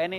NA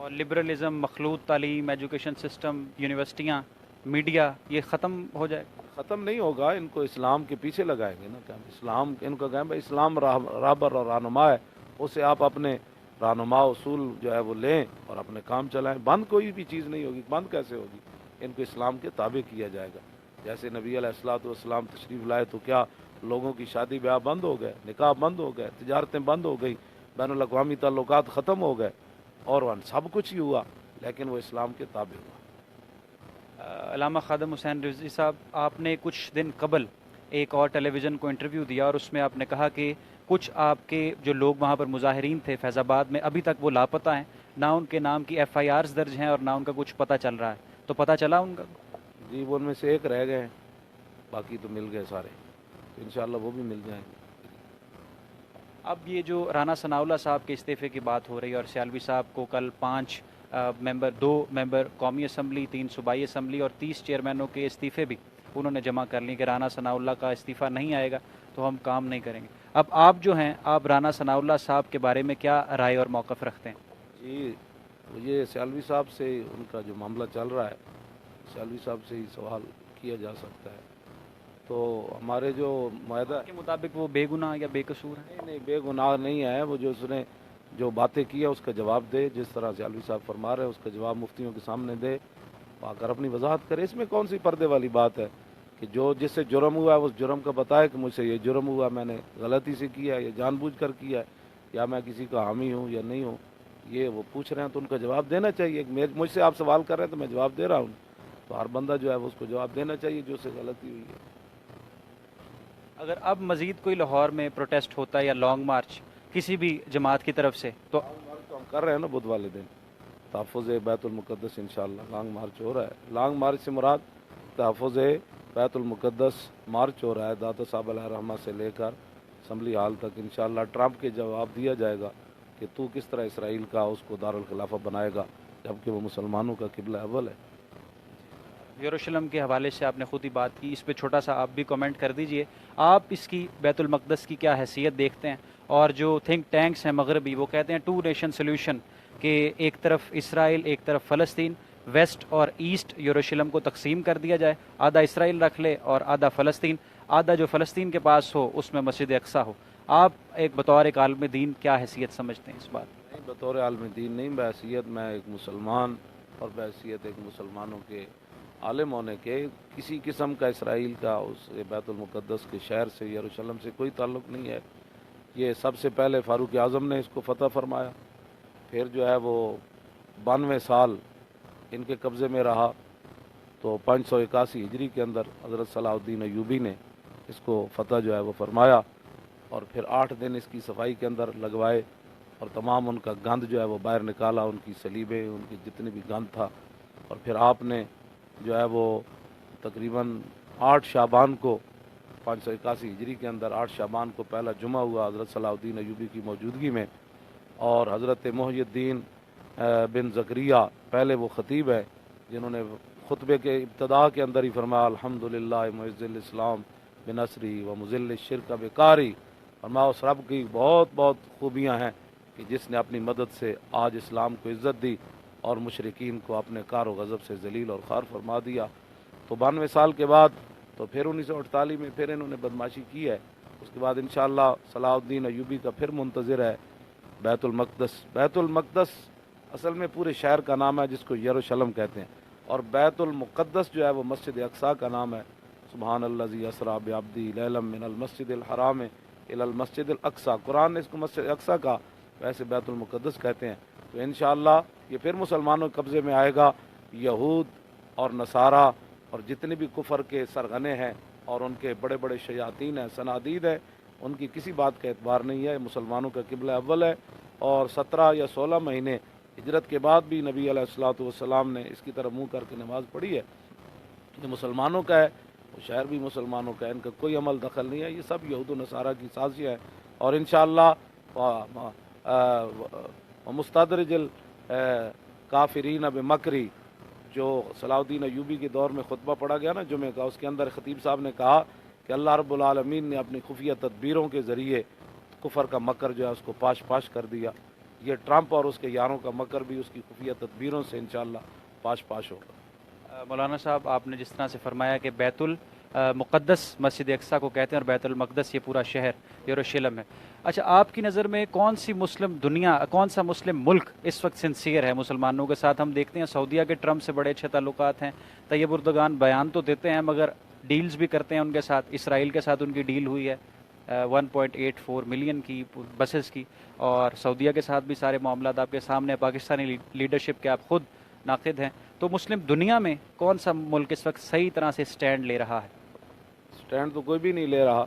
اور liberalism, مخلوط تعلیم، ایجوکیشن سسٹم، یونیورسٹیاں، میڈیا، یہ ختم ہو جائے؟ ختم نہیں ہوگا، ان کو اسلام کے پیچھے لگائیں گے نا، کہ ہم اسلام، ان کو کہیں بھائی اسلام رہبر اور رہنما ہے، اسے آپ اپنے رہنما اصول جو ہے وہ لیں اور اپنے کام چلائیں۔ بند کوئی بھی چیز نہیں ہوگی، بند کیسے ہوگی؟ ان کو اسلام کے تابع کیا جائے گا۔ جیسے نبی علیہ الصلوۃ والسلام تشریف لائے تو کیا لوگوں کی شادی بیاہ بند ہو گئے، نکاح بند ہو گئے، تجارتیں بند ہو گئی، بین الاقوامی تعلقات ختم ہو گئے، اور سب کچھ ہی ہوا، لیکن وہ اسلام کے تابع ہوا۔ علامہ خادم حسین رضوی صاحب، آپ نے کچھ دن قبل ایک اور ٹیلی ویژن کو انٹرویو دیا اور اس میں آپ نے کہا کہ کچھ آپ کے جو لوگ وہاں پر مظاہرین تھے فیض آباد میں، ابھی تک وہ لاپتہ ہیں، نہ ان کے نام کی ایف آئی آرز درج ہیں اور نہ ان کا کچھ پتہ چل رہا ہے، تو پتہ چلا ان کا؟ جی، وہ ان میں سے ایک رہ گئے ہیں، باقی تو مل گئے سارے، تو انشاءاللہ وہ بھی مل جائیں گے۔ اب یہ جو رانا ثناء اللہ صاحب کے استعفے کی بات ہو رہی ہے اور سیالوی صاحب کو کل 5 ممبر، 2 ممبر قومی اسمبلی، 3 صوبائی اسمبلی اور 30 چیئرمینوں کے استعفے بھی انہوں نے جمع کر لی کہ رانا ثناء اللہ کا استعفیٰ نہیں آئے گا تو ہم کام نہیں کریں گے۔ اب آپ جو ہیں، آپ رانا ثناء اللہ صاحب کے بارے میں کیا رائے اور موقف رکھتے ہیں؟ جی، یہ سیالوی صاحب سے ان کا جو معاملہ چل رہا ہے، سیالوی صاحب سے ہی سوال کیا جا سکتا ہے۔ تو ہمارے جو معاہدہ کے مطابق وہ بے گناہ یا بے قصور ہیں؟ نہیں بے گناہ نہیں ہے، وہ جو اس نے جو باتیں کی ہے اس کا جواب دے، جس طرح سیالوی صاحب فرما رہے ہیں اس کا جواب مفتیوں کے سامنے دے، آ کر اپنی وضاحت کرے۔ اس میں کون سی پردے والی بات ہے کہ جو جس سے جرم ہوا ہے اس جرم کا بتائے کہ مجھ سے یہ جرم ہوا، میں نے غلطی سے کیا ہے یا جان بوجھ کر کیا ہے، یا میں کسی کا حامی ہوں یا نہیں ہوں، یہ وہ پوچھ رہے ہیں تو ان کا جواب دینا چاہیے۔ مجھ سے آپ سوال کر رہے ہیں تو میں جواب دے رہا ہوں، تو ہر بندہ جو ہے وہ اس کو جواب دینا چاہیے جو اس سے غلطی ہوئی ہے۔ اگر اب مزید کوئی لاہور میں پروٹیسٹ ہوتا ہے یا لانگ مارچ کسی بھی جماعت کی طرف سے تو تو ہم کر رہے ہیں نا بدھ والے دن، تحفظ بیت المقدس، انشاءاللہ لانگ مارچ ہو رہا ہے۔ لانگ مارچ سے مراد تحفظ بیت المقدس مارچ ہو رہا ہے، داتا صاحب علیہ رحمہ سے لے کر اسمبلی ہال تک۔ انشاءاللہ ٹرمپ کے جواب دیا جائے گا کہ تو کس طرح اسرائیل کا اس کو دارالخلافہ بنائے گا جبکہ وہ مسلمانوں کا قبلہ اول ہے۔ یروشلم کے حوالے سے آپ نے خود ہی بات کی، اس پہ چھوٹا سا آپ بھی کمنٹ کر دیجئے، آپ اس کی بیت المقدس کی کیا حیثیت دیکھتے ہیں؟ اور جو تھنک ٹینکس ہیں مغربی وہ کہتے ہیں 2 نیشن سلیوشن، کہ ایک طرف اسرائیل ایک طرف فلسطین، ویسٹ اور ایسٹ یروشلم کو تقسیم کر دیا جائے، آدھا اسرائیل رکھ لے اور آدھا فلسطین، آدھا جو فلسطین کے پاس ہو اس میں مسجد اقصیٰ ہو۔ آپ ایک بطور ایک عالم دین کیا حیثیت سمجھتے ہیں اس بات؟ نہیں، بطور عالم دین نہیں، بحیثیت میں ایک مسلمان اور بحیثیت ایک مسلمانوں کے عالم ہونے کے، کسی قسم کا اسرائیل کا اس بیت المقدس کے شہر سے یروشلم سے کوئی تعلق نہیں ہے۔ یہ سب سے پہلے فاروق اعظم نے اس کو فتح فرمایا، پھر جو ہے وہ 92 سال ان کے قبضے میں رہا، تو 581 ہجری کے اندر حضرت صلاح الدین ایوبی نے اس کو فتح جو ہے وہ فرمایا، اور پھر 8 دن اس کی صفائی کے اندر لگوائے اور تمام ان کا گند جو ہے وہ باہر نکالا، ان کی صلیبیں، ان کی جتنے بھی گند تھا، اور پھر آپ نے جو ہے وہ تقریباً 8 شعبان کو 581 ہجری کے اندر 8 شعبان کو پہلا جمعہ ہوا حضرت صلاح الدین ایوبی کی موجودگی میں، اور حضرت محی الدین بن زکریہ پہلے وہ خطیب ہے جنہوں نے خطبے کے ابتدا کے اندر ہی فرمایا الحمدللہ معز الاسلام بنصری و مذل الشرک بکاری، فرمایا اس رب کی بہت بہت خوبیاں ہیں کہ جس نے اپنی مدد سے آج اسلام کو عزت دی اور مشرکین کو اپنے کار و غضب سے ذلیل اور خوار فرما دیا۔ تو 92 سال کے بعد تو پھر 1948 میں پھر انہوں نے بدماشی کی ہے، اس کے بعد انشاءاللہ صلاح الدین ایوبی کا پھر منتظر ہے بیت المقدس۔ بیت المقدس اصل میں پورے شہر کا نام ہے جس کو یروشلم کہتے ہیں، اور بیت المقدس جو ہے وہ مسجد اقصیٰ کا نام ہے۔ سبحان الذی اسریٰ بعبدہ لیلا من المسجد الحرام الی المسجد الاقصیٰ، قرآن نے اس کو مسجد اقصیٰ کا، ویسے بیت المقدس کہتے ہیں۔ تو انشاءاللہ یہ پھر مسلمانوں کے قبضے میں آئے گا۔ یہود اور نصارہ اور جتنے بھی کفر کے سرغنے ہیں اور ان کے بڑے بڑے شیاطین ہیں، صنادید ہیں، ان کی کسی بات کا اعتبار نہیں ہے، مسلمانوں کا قبلہ اول ہے۔ اور 17 یا 16 مہینے ہجرت کے بعد بھی نبی علیہ الصلوۃ والسلام نے اس کی طرف منہ کر کے نماز پڑھی ہے، یہ مسلمانوں کا ہے، وہ شہر بھی مسلمانوں کا ہے، ان کا کوئی عمل دخل نہیں ہے، یہ سب یہود و نصارہ کی سازشیں ہیں۔ اور انشاءاللہ مستدرج الکافرین بمکری، جو صلاح الدین ایوبی کے دور میں خطبہ پڑھا گیا نا جمعہ کا، اس کے اندر خطیب صاحب نے کہا کہ اللہ رب العالمین نے اپنی خفیہ تدبیروں کے ذریعے کفر کا مکر جو ہے اس کو پاش پاش کر دیا۔ یہ ٹرمپ اور اس کے یاروں کا مکر بھی اس کی خفیہ تدبیروں سے انشاءاللہ پاش پاش ہوگا۔ مولانا صاحب، آپ نے جس طرح سے فرمایا کہ بیت المقدس مسجد اقصیٰ کو کہتے ہیں اور بیت المقدس یہ پورا شہر یروشلم ہے، اچھا آپ کی نظر میں کون سی مسلم دنیا، کون سا مسلم ملک اس وقت سنسیئر ہے مسلمانوں کے ساتھ؟ ہم دیکھتے ہیں سعودیہ کے ٹرمپ سے بڑے اچھے تعلقات ہیں، طیب اردگان بیان تو دیتے ہیں مگر ڈیلز بھی کرتے ہیں ان کے ساتھ، اسرائیل کے ساتھ ان کی ڈیل ہوئی ہے 1.84 ملین کی بسز کی، اور سعودیہ کے ساتھ بھی سارے معاملات آپ کے سامنے، پاکستانی لیڈرشپ کے آپ خود ناقد ہیں، تو مسلم دنیا میں کون سا ملک اس وقت صحیح طرح سے سٹینڈ لے رہا ہے؟ سٹینڈ تو کوئی بھی نہیں لے رہا،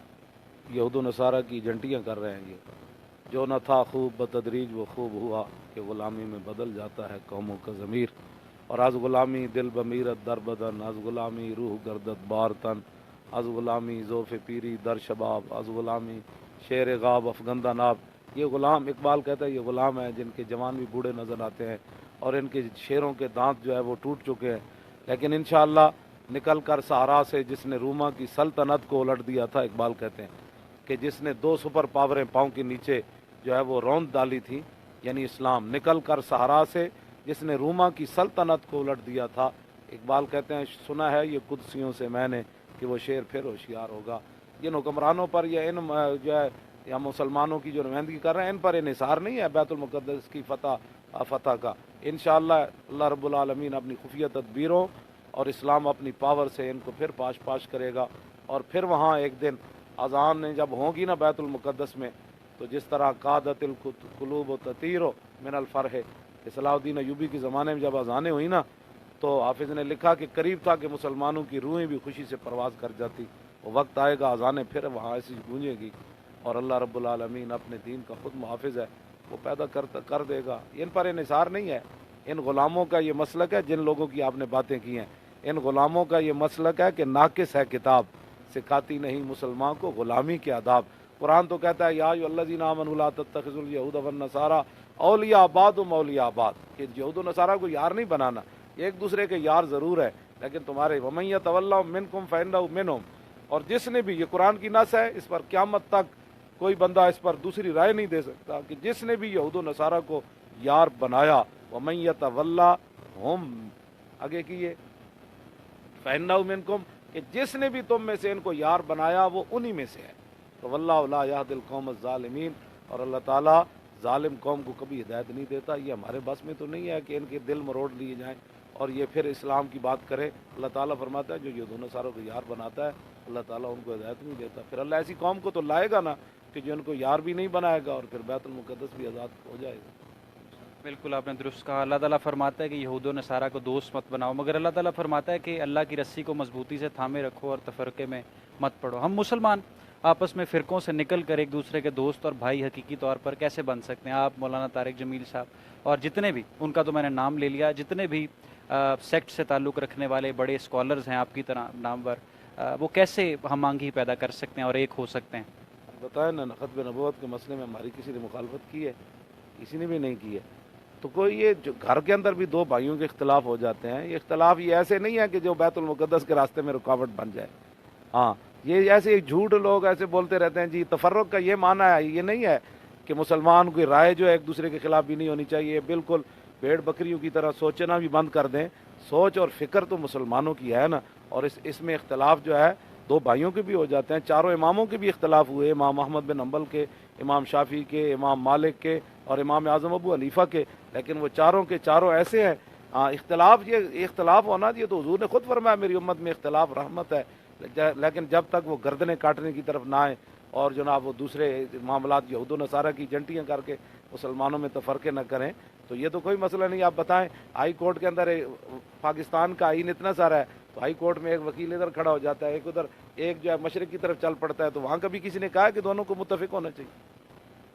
یہود و نصارہ کی ایجنٹیاں کر رہے ہیں۔ یہ جو نہ تھا خوب بتدریج وہ خوب ہوا، کہ غلامی میں بدل جاتا ہے قوموں کا ضمیر، اور از غلامی دل بمیرت در بدن، از غلامی روح گردت بار تن، از غلامی ذوف پیری در شباب، از غلامی شیر غاب افغندہ ناب۔ یہ غلام، اقبال کہتا ہے یہ غلام ہیں جن کے جوان بھی بوڑھے نظر آتے ہیں اور ان کے شیروں کے دانت جو ہے وہ ٹوٹ چکے ہیں، لیکن انشاءاللہ نکل کر صحرا سے جس نے روما کی سلطنت کو الٹ دیا تھا، اقبال کہتے ہیں کہ جس نے 2 سپر پاوریں پاؤں کے نیچے جو ہے وہ روند ڈالی تھی، یعنی اسلام، نکل کر صحرا سے جس نے روما کی سلطنت کو الٹ دیا تھا، اقبال کہتے ہیں سنا ہے یہ قدسیوں سے میں نے کہ وہ شیر پھر ہوشیار ہوگا۔ جن حکمرانوں پر یا ان جو ہے یا مسلمانوں کی جو نمائندگی کر رہے ہیں، ان پر انحصار نہیں ہے بیت المقدس کی فتح کا۔ انشاءاللہ اللہ رب العالمین اپنی خفیہ تدبیروں اور اسلام اپنی پاور سے ان کو پھر پاش کرے گا، اور پھر وہاں ایک دن اذان جب ہوگی نا بیت المقدس میں، تو جس طرح قادت القلوب و تطیر من الفرح، صلاح الدین ایوبی کے زمانے میں جب اذانیں ہوئی نا تو حافظ نے لکھا کہ قریب تھا کہ مسلمانوں کی روحیں بھی خوشی سے پرواز کر جاتی۔ وہ وقت آئے گا اذانیں پھر وہاں ایسی گونجے گی، اور اللہ رب العالمین اپنے دین کا خود محافظ ہے، وہ پیدا کر دے گا۔ ان پر انحصار نہیں ہے، ان غلاموں کا یہ مسلک ہے جن لوگوں کی آپ نے باتیں کی ہیں، ان غلاموں کا یہ مسلک ہے کہ ناقص ہے کتاب، سکھاتی نہیں مسلمان کو غلامی کے آداب۔ قرآن تو کہتا ہے یا ایھا الذین آمنوا لا تتخذوا اليہود والنصارى اولیاء بعضهم اولیاء بعض، کہ یہود و نصارہ کو یار نہیں بنانا، ایک دوسرے کے یار ضرور ہے لیکن تمہارے ومن یتولہم منکم فانہ منہم، اور جس نے بھی، یہ قرآن کی نص ہے، اس پر قیامت تک کوئی بندہ اس پر دوسری رائے نہیں دے سکتا، کہ جس نے بھی یہود و نصارہ کو یار بنایا، ومن یتولہم آگے کیے فانہ منکم، کہ جس نے بھی تم میں سے ان کو یار بنایا وہ انہی میں سے ہے۔ تو واللہ لا یہدی القوم الظالمین، اور اللہ تعالیٰ ظالم قوم کو کبھی ہدایت نہیں دیتا۔ یہ ہمارے بس میں تو نہیں ہے کہ ان کے دل مروڑ لیے جائیں اور یہ پھر اسلام کی بات کرے۔ اللہ تعالیٰ فرماتا ہے جو یہ دونوں ساروں کو یار بناتا ہے اللہ تعالیٰ ان کو ہدایت نہیں دیتا۔ پھر اللہ ایسی قوم کو تو لائے گا نا کہ جو ان کو یار بھی نہیں بنائے گا، اور پھر بیت المقدس بھی آزاد ہو جائے گا۔ بالکل آپ نے درست کہا، اللہ تعالیٰ فرماتا ہے کہ یہود و نصارہ کو دوست مت بناؤ، مگر اللہ تعالیٰ فرماتا ہے کہ اللہ کی رسی کو مضبوطی سے تھامے رکھو اور تفرقے میں مت پڑو۔ ہم مسلمان آپس میں فرقوں سے نکل کر ایک دوسرے کے دوست اور بھائی حقیقی طور پر کیسے بن سکتے ہیں؟ آپ مولانا طارق جمیل صاحب اور جتنے بھی، ان کا تو میں نے نام لے لیا، جتنے بھی سیکٹ سے تعلق رکھنے والے بڑے اسکالرز ہیں آپ کی طرح نامور، وہ کیسے ہم آہنگی پیدا کر سکتے ہیں اور ایک ہو سکتے ہیں؟ بتائیں نا، ختم نبوت کے مسئلے میں ہماری کسی نے مخالفت کی ہے؟ کسی نے بھی نہیں کی ہے۔ تو کوئی یہ جو گھر کے اندر بھی 2 بھائیوں کے اختلاف ہو جاتے ہیں، یہ اختلاف یہ ایسے نہیں ہے کہ جو بیت المقدس کے راستے میں رکاوٹ بن جائے۔ ہاں، یہ ایسے جھوٹ لوگ ایسے بولتے رہتے ہیں جی تفرق کا یہ معنی ہے، یہ نہیں ہے کہ مسلمان کی رائے جو ہے ایک دوسرے کے خلاف بھی نہیں ہونی چاہیے، بالکل بھیڑ بکریوں کی طرح سوچنا بھی بند کر دیں۔ سوچ اور فکر تو مسلمانوں کی ہے نا، اور اس میں اختلاف جو ہے 2 بھائیوں کے بھی ہو جاتے ہیں، 4 اماموں کے بھی اختلاف ہوئے، امام احمد بن حنبل کے، امام شافعی کے، امام مالک کے اور امام اعظم ابو حنیفہ کے، لیکن وہ چاروں کے چاروں ایسے ہیں۔ اختلاف، یہ اختلاف ہونا، یہ تو حضور نے خود فرمایا میری امت میں اختلاف رحمت ہے، لیکن جب تک وہ گردنیں کاٹنے کی طرف نہ آئیں اور جناب وہ دوسرے معاملات یہود و نصارہ کی ایجنٹیاں کر کے مسلمانوں میں تفرقے نہ کریں، تو یہ تو کوئی مسئلہ نہیں۔ آپ بتائیں ہائی کورٹ کے اندر پاکستان کا آئین اتنا سارا ہے، تو ہائی کورٹ میں ایک وکیل ادھر کھڑا ہو جاتا ہے، ایک ادھر، ایک جو ہے مشرق کی طرف چل پڑتا ہے، تو وہاں کبھی کسی نے کہا کہ دونوں کو متفق ہونا چاہیے؟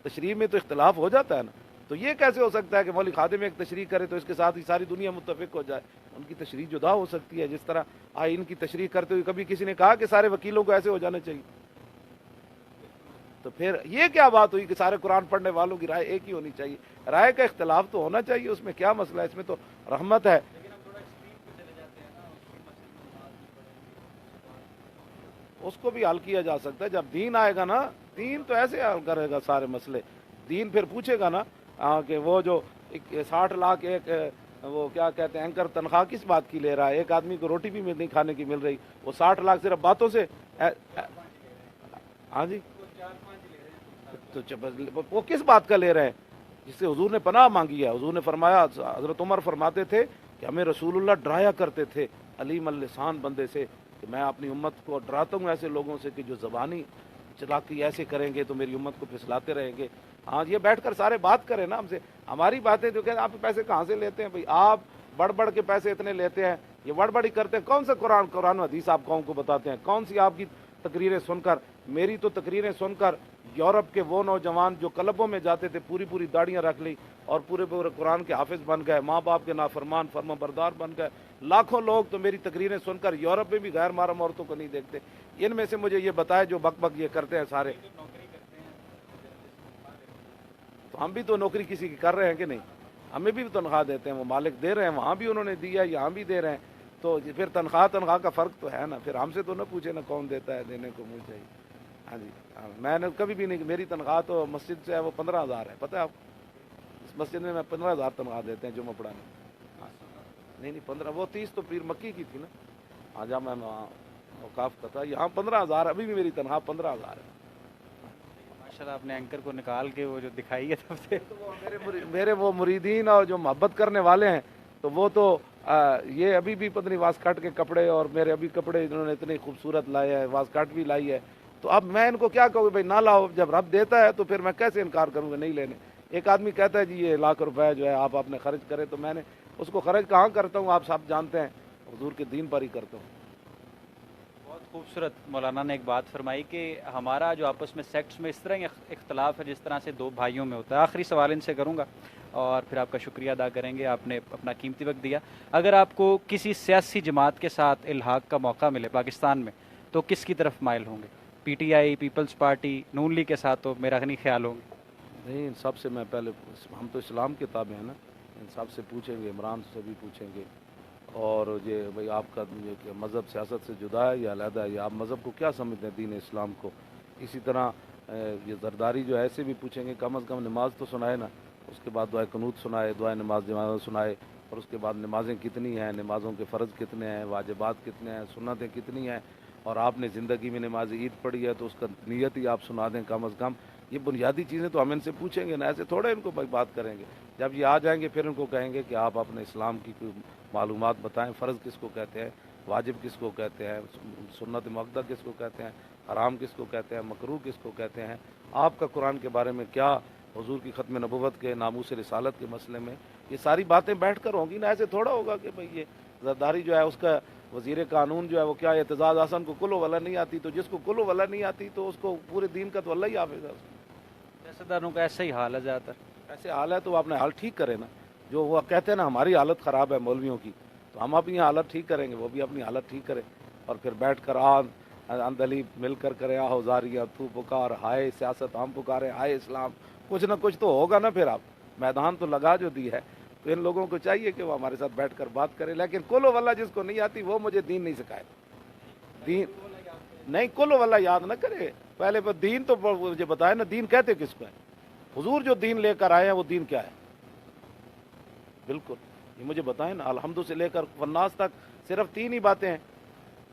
تشریح میں تو اختلاف ہو جاتا ہے نا، تو یہ کیسے ہو سکتا ہے کہ مولوی خادم ایک تشریح کرے تو اس کے ساتھ ہی ساری دنیا متفق ہو جائے؟ ان کی تشریح جدا ہو سکتی ہے، جس طرح آئین کی تشریح کرتے ہوئے کبھی کسی نے کہا کہ سارے وکیلوں کو ایسے ہو جانا چاہیے؟ تو پھر یہ کیا بات ہوئی کہ سارے قرآن پڑھنے والوں کی رائے ایک ہی ہونی چاہیے؟ رائے کا اختلاف تو ہونا چاہیے، اس میں کیا مسئلہ ہے؟ اس میں تو رحمت ہے۔ اس کو بھی حل کیا جا سکتا ہے جب دین آئے گا نا، دین تو ایسے حل کرے گا سارے مسئلے۔ دین پھر پوچھے گا نا کہ وہ جو 60 لاکھ ایک وہ کیا کہتے ہیں اینکر تنخواہ کس بات کی لے رہا ہے؟ ایک آدمی کو روٹی بھی نہیں کھانے کی مل رہی، وہ 60 لاکھ صرف باتوں سے ہاں جی تو وہ کس بات کا لے رہے ہیں جس سے حضور نے پناہ مانگی ہے؟ حضور نے فرمایا، حضرت عمر فرماتے تھے کہ ہمیں رسول اللہ ڈرایا کرتے تھے علیم اللسان بندے سے، کہ میں اپنی امت کو ڈراتا ہوں ایسے لوگوں سے کہ جو زبانی چلاکی ایسے کریں گے تو میری امت کو پھسلاتے رہیں گے۔ ہاں یہ بیٹھ کر سارے بات کریں نا ہم سے، ہماری باتیں جو کہتے ہیں آپ پیسے کہاں سے لیتے ہیں؟ بھائی آپ بڑھ بڑھ کے پیسے اتنے لیتے ہیں، یہ بڑھ بڑی کرتے ہیں، کون سا قرآن و حدیث آپ قوم کو بتاتے ہیں؟ کون سی آپ کی تقریریں سن کر؟ میری تو تقریریں سن کر یورپ کے وہ نوجوان جو کلبوں میں جاتے تھے پوری پوری داڑیاں رکھ لی اور پورے پورے قرآن کے حافظ بن گئے، ماں باپ کے نافرمان فرما بردار بن گئے، لاکھوں لوگ تو میری تقریریں سن کر یورپ میں بھی غیر محرم عورتوں کو نہیں دیکھتے۔ ان میں سے مجھے یہ بتائے جو بک بک یہ کرتے ہیں سارے، تو ہم بھی تو نوکری کسی کی کر رہے ہیں کہ نہیں؟ ہمیں بھی تنخواہ دیتے ہیں، وہ مالک دے رہے ہیں، وہاں بھی انہوں نے دیا، یہاں بھی دے رہے ہیں، تو پھر تنخواہ کا فرق تو ہے نا۔ پھر ہم سے تو نہ پوچھے نا کون دیتا ہے، دینے کو منہ چاہیے۔ ہاں جی میں نے کبھی بھی نہیں، میری تنخواہ تو مسجد سے ہے وہ 15,000 ہے، پتہ ہے آپ؟ اس مسجد میں 15,000 تنخواہ دیتے ہیں جمعہ پڑھانے۔ نہیں 15، وہ 30 تو پیر مکی کی تھی نا، آج میں اوقاف کا تھا، یہاں 15,000، ابھی بھی میری تنخواہ 15,000 ہے۔ ماشاءاللہ آپ نے اینکر کو نکال کے وہ جو دکھائی ہے تب سے میرے وہ مریدین اور جو محبت کرنے والے ہیں تو وہ تو یہ ابھی بھی پتہ نہیں واس کاٹ کے کپڑے، اور میرے ابھی کپڑے انہوں نے اتنے خوبصورت لائے ہیں، واس کاٹ بھی لائی ہے، تو اب میں ان کو کیا کہوں بھائی نہ لاؤ؟ جب رب دیتا ہے تو پھر میں کیسے انکار کروں گا نہیں لینے؟ ایک آدمی کہتا ہے جی یہ ₹1,00,000 جو ہے آپ اپنے خرچ کریں، تو میں نے اس کو خرچ کہاں کرتا ہوں؟ آپ سب جانتے ہیں، حضور کے دین پر ہی کرتا ہوں۔ بہت خوبصورت مولانا نے ایک بات فرمائی کہ ہمارا جو آپس میں سیکٹس میں اس طرح اختلاف ہے جس طرح سے دو بھائیوں میں ہوتا ہے۔ آخری سوال ان سے کروں گا اور پھر آپ کا شکریہ ادا کریں گے، آپ نے اپنا قیمتی وقت دیا۔ اگر آپ کو کسی سیاسی جماعت کے ساتھ الحاق کا موقع ملے پاکستان میں تو کس کی طرف مائل ہوں گے؟ P T I, Peoples Party, Noon League کے ساتھ تو میرا نہیں خیال ہوں گے۔ نہیں ان سب سے میں پہلے، ہم تو اسلام کے تابع ہیں نا، ان سب سے پوچھیں گے، عمران سے بھی پوچھیں گے، اور یہ بھائی آپ کا یہ کہ مذہب سیاست سے جدا ہے یا علیحدہ ہے، یا آپ مذہب کو کیا سمجھتے ہیں دین اسلام کو؟ اسی طرح یہ زرداری جو ہے ایسے بھی پوچھیں گے، کم از کم نماز تو سنائے نا، اس کے بعد دعائے قنوت سنائے، دعائے نماز جنازہ سنائے، اور اس کے بعد نمازیں کتنی ہیں، نمازوں کے فرض کتنے ہیں، واجبات کتنے ہیں، سنتیں کتنی ہیں، اور آپ نے زندگی میں نماز عید پڑھی ہے تو اس کا نیت ہی آپ سنا دیں کم از کم۔ یہ بنیادی چیزیں تو ہم ان سے پوچھیں گے نا، ایسے تھوڑے ان کو بات کریں گے۔ جب یہ آ جائیں گے پھر ان کو کہیں گے کہ آپ اپنے اسلام کی کوئی معلومات بتائیں، فرض کس کو کہتے ہیں، واجب کس کو کہتے ہیں، سنت مؤکدہ کس کو کہتے ہیں، حرام کس کو کہتے ہیں، مکروہ کس کو کہتے ہیں، آپ کا قرآن کے بارے میں کیا، حضور کی ختم نبوت کے ناموس رسالت کے مسئلے میں یہ ساری باتیں بیٹھ کر ہوں گی نا۔ ایسے تھوڑا ہوگا کہ بھئی یہ زرداری جو ہے اس کا وزیر قانون جو ہے وہ کیا اعتزاز حسن کو کلو ولا نہیں آتی، تو جس کو کلو ولا نہیں آتی تو اس کو پورے دین کا تو اللہ ہی حافظ ہے۔ سیاستدانوں کا ایسا ہی حال ہے زیادہ تر۔ ایسے حال ہے تو وہ اپنے حال ٹھیک کرے نا، جو وہ کہتے ہیں نا ہماری حالت خراب ہے مولویوں کی، تو ہم اپنی حالت ٹھیک کریں گے، وہ بھی اپنی حالت ٹھیک کرے، اور پھر بیٹھ کر اندلی مل کر کرے آہو زاریہ تو پکار، ہائے سیاست ہم پکارے، ہائے اسلام، کچھ نہ کچھ تو ہوگا نا۔ پھر آپ میدان تو لگا جو دی ہے، تو ان لوگوں کو چاہیے کہ وہ ہمارے ساتھ بیٹھ کر بات کرے، لیکن کلو واللہ جس کو نہیں آتی وہ مجھے دین نہیں سکھائے، دین نہیں کلو واللہ یاد نہ کرے، پہلے دین تو مجھے بتائے نا، دین کہتے کس کو ہے؟ حضور جو دین لے کر آئے ہیں وہ دین کیا ہے؟ بالکل یہ مجھے بتائیں نا۔ الحمد سے لے کر والناس تک صرف 3 ہی باتیں ہیں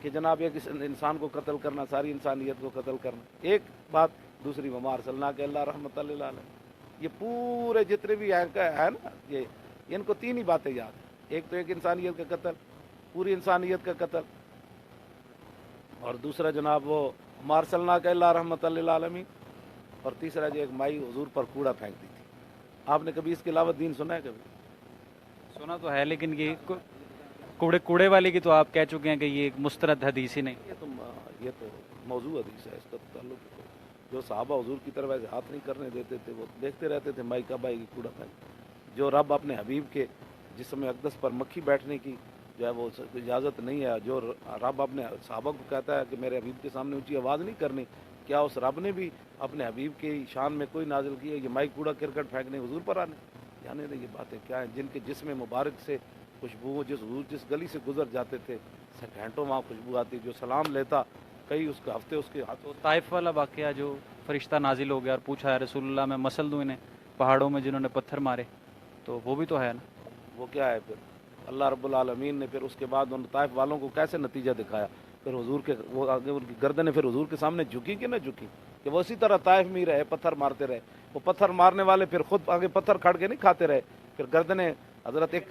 کہ جناب ایک انسان کو قتل کرنا، ساری انسانیت کو قتل کرنا، ایک بات، دوسری وما ارسلناک الا رحمۃ للعالمین۔ یہ پورے جتنے بھی ہے نا، یہ ان کو 3 ہی باتیں یاد ہیں، ایک تو ایک انسانیت کا قتل، پوری انسانیت کا قتل، اور دوسرا جناب وہ وما ارسلناک الا رحمۃ للعالمین، اور تیسرا جو ایک مائی حضور پر کوڑا پھینکتی تھی۔ آپ نے کبھی اس کے علاوہ دین سنا ہے؟ کبھی سنا تو ہے، لیکن یہ کوڑے والے کی تو آپ کہہ چکے ہیں کہ یہ ایک مسترد حدیث ہی نہیں۔ یہ تو موضوع حدیث ہے، اس کا تعلق جو صحابہ حضور کی طرف ایسے ہاتھ نہیں کرنے دیتے تھے، وہ دیکھتے رہتے تھے مائی کب آئے گی کوڑا پھینک۔ جو رب اپنے حبیب کے جسم اقدس پر مکھی بیٹھنے کی جو ہے وہ اجازت نہیں ہے، جو رب اپنے صحابہ کو کہتا ہے کہ میرے حبیب کے سامنے اونچی آواز نہیں کرنی، کیا اس رب نے بھی اپنے حبیب کی شان میں کوئی نازل کی ہے یہ مائی کوڑا کرکٹ پھینکنے حضور پر آنے؟ یعنی یہ باتیں کیا ہیں؟ جن کے جسم مبارک سے خوشبو، جس گلی سے گزر جاتے تھے گھنٹوں وہاں خوشبو آتی، جو سلام لیتا کئی اس کے ہفتے اس کے ہاتھوں۔ طائف والا واقعہ جو فرشتہ نازل ہو گیا اور پوچھا ہے رسول اللہ میں مسل دوں انہیں، پہاڑوں میں جنہوں نے پتھر مارے، تو وہ بھی تو ہے نا۔ وہ کیا ہے پھر؟ اللہ رب العالمین نے پھر اس کے بعد ان طائف والوں کو کیسے نتیجہ دکھایا؟ پھر حضور کے وہ آگے ان کی گردنیں پھر حضور کے سامنے جھکی کہ نہ جھکی، کہ وہ اسی طرح طائف میں ہی رہے، پتھر مارتے رہے۔ وہ پتھر مارنے والے پھر خود آگے پتھر کھڑ کے نہیں کھاتے رہے، پھر گردنیں حضرت ایک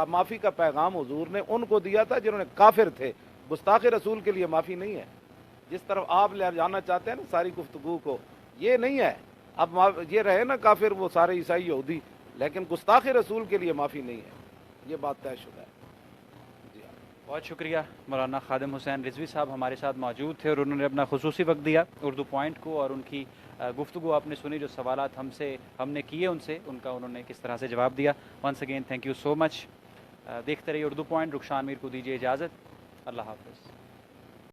معافی کا پیغام حضور نے ان کو دیا تھا جنہوں نے کافر تھے۔ گستاخ رسول کے لیے معافی نہیں ہے، جس طرف آپ لے جانا چاہتے ہیں نا ساری گفتگو کو، یہ نہیں ہے۔ اب یہ رہے نا کافر وہ سارے عیسائی یہودی، لیکن گستاخ رسول کے لیے معافی نہیں ہے، یہ بات طے شدہ ہے۔ جی ہاں، بہت شکریہ مولانا خادم حسین رضوی صاحب ہمارے ساتھ موجود تھے اور انہوں نے اپنا خصوصی وقت دیا اردو پوائنٹ کو، اور ان کی گفتگو آپ نے سنی، جو سوالات ہم نے کیے ان سے، ان کا انہوں نے کس طرح سے جواب دیا۔ Once again thank you so much. دیکھتے رہیے اردو پوائنٹ۔ رخشان میر کو دیجیے اجازت، اللہ حافظ۔